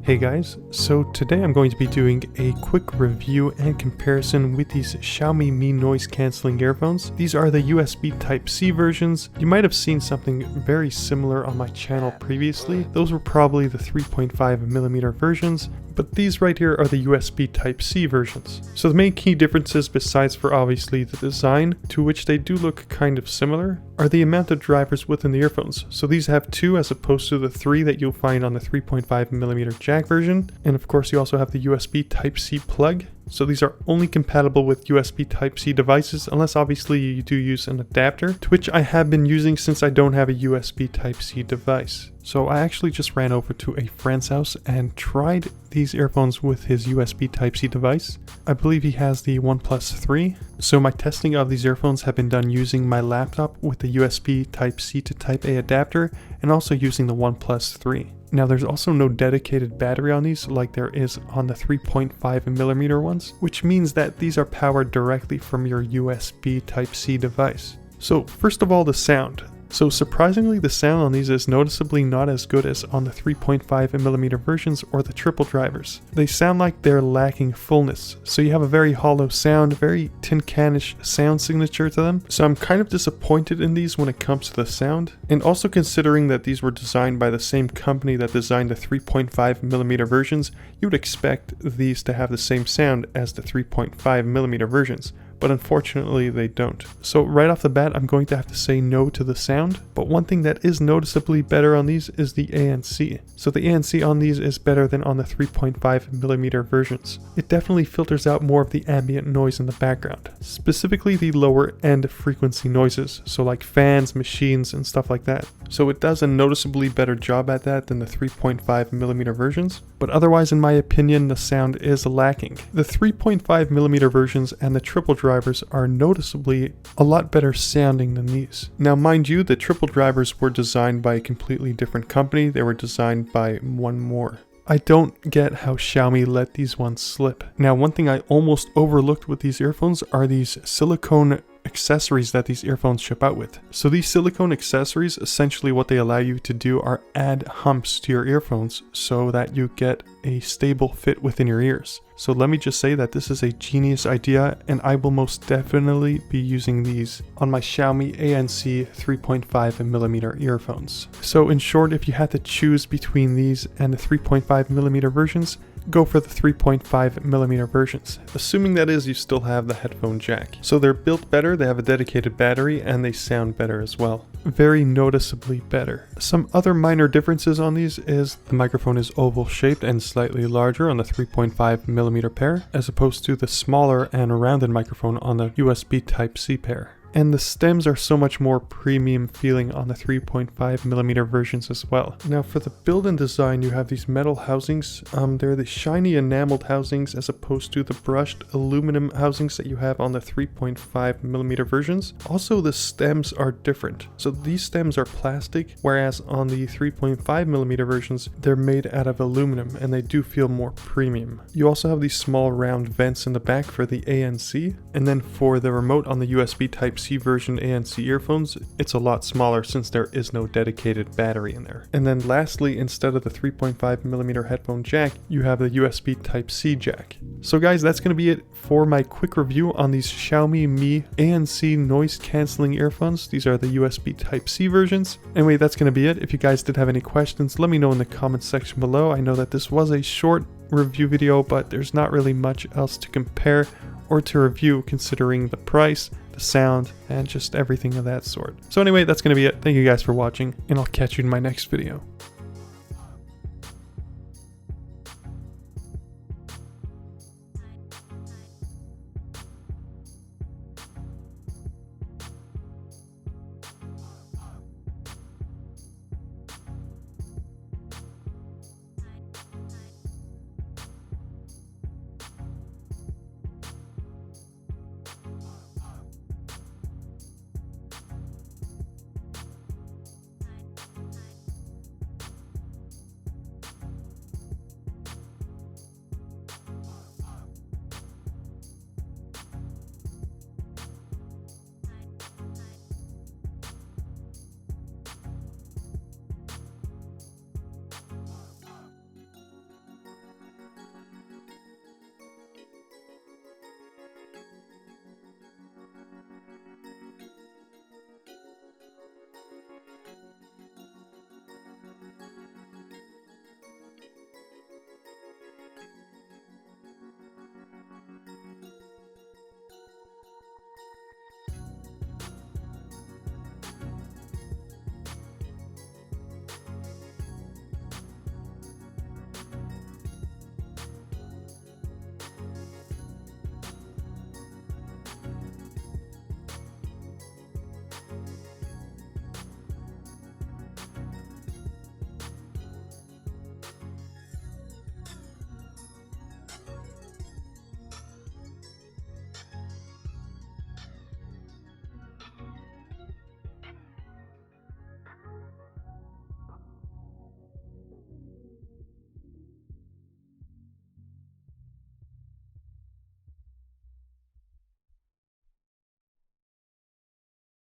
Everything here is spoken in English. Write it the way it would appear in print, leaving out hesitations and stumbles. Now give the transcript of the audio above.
Hey guys, so today I'm going to be doing a quick review and comparison with these Xiaomi Mi noise cancelling earphones. These are the USB Type-C versions. You might have seen something very similar on my channel previously. Those were probably the 3.5mm versions, but these right here are the USB Type-C versions. So the main key differences, besides for obviously the design, to which they do look kind of similar, are the amount of drivers within the earphones. So these have 2 as opposed to the 3 that you'll find on the 3.5mm jack version. And of course you also have the USB Type-C plug. So these are only compatible with USB Type-C devices, unless obviously you do use an adapter, to which I have been using since I don't have a USB Type-C device. So I actually just ran over to a friend's house and tried these earphones with his USB Type-C device. I believe he has the OnePlus 3. So my testing of these earphones have been done using my laptop with the USB Type-C to Type-A adapter and also using the OnePlus 3. Now there's also no dedicated battery on these like there is on the 3.5mm ones, which means that these are powered directly from your USB Type-C device. So first of all, the sound. So surprisingly, the sound on these is noticeably not as good as on the 3.5mm versions or the triple drivers. They sound like they're lacking fullness, so you have a very hollow sound, very tin canish sound signature to them. So I'm kind of disappointed in these when it comes to the sound, and also considering that these were designed by the same company that designed the 3.5mm versions, you would expect these to have the same sound as the 3.5mm versions. But unfortunately they don't. So right off the bat, I'm going to have to say no to the sound. But one thing that is noticeably better on these is the ANC. So the ANC on these is better than on the 3.5mm versions. It definitely filters out more of the ambient noise in the background, specifically the lower end frequency noises, so like fans, machines, and stuff like that. So it does a noticeably better job at that than the 3.5mm versions. But otherwise, in my opinion, the sound is lacking. The 3.5mm versions and the triple drivers are noticeably a lot better sounding than these. Now mind you, the triple drivers were designed by a completely different company. They were designed by one more. I don't get how Xiaomi let these ones slip. Now one thing I almost overlooked with these earphones are these silicone accessories that these earphones ship out with. So these silicone accessories, essentially what they allow you to do are add humps to your earphones so that you get a stable fit within your ears. So let me just say that this is a genius idea, and I will most definitely be using these on my Xiaomi ANC 3.5mm earphones. So in short, if you had to choose between these and the 3.5mm versions, go for the 3.5mm versions, assuming that is you still have the headphone jack. So they're built better, they have a dedicated battery, and they sound better as well. Very noticeably better. Some other minor differences on these is the microphone is oval shaped and slightly larger on the 3.5mm pair, as opposed to the smaller and rounded microphone on the USB Type-C pair. And the stems are so much more premium feeling on the 3.5mm versions as well. Now for the build and design, you have these metal housings. They're the shiny enameled housings as opposed to the brushed aluminum housings that you have on the 3.5mm versions. Also, the stems are different. So these stems are plastic, whereas on the 3.5mm versions, they're made out of aluminum and they do feel more premium. You also have these small round vents in the back for the ANC, and then for the remote on the USB Type-C version ANC earphones, it's a lot smaller since there is no dedicated battery in there. And then lastly, instead of the 3.5mm headphone jack, you have the USB Type-C jack. So guys, that's going to be it for my quick review on these Xiaomi Mi ANC noise cancelling earphones. These are the USB Type-C versions. Anyway, that's going to be it. If you guys did have any questions, let me know in the comments section below. I know that this was a short review video, but there's not really much else to compare or to review considering the price, the sound, and just everything of that sort. So anyway, that's going to be it. Thank you guys for watching, and I'll catch you in my next video.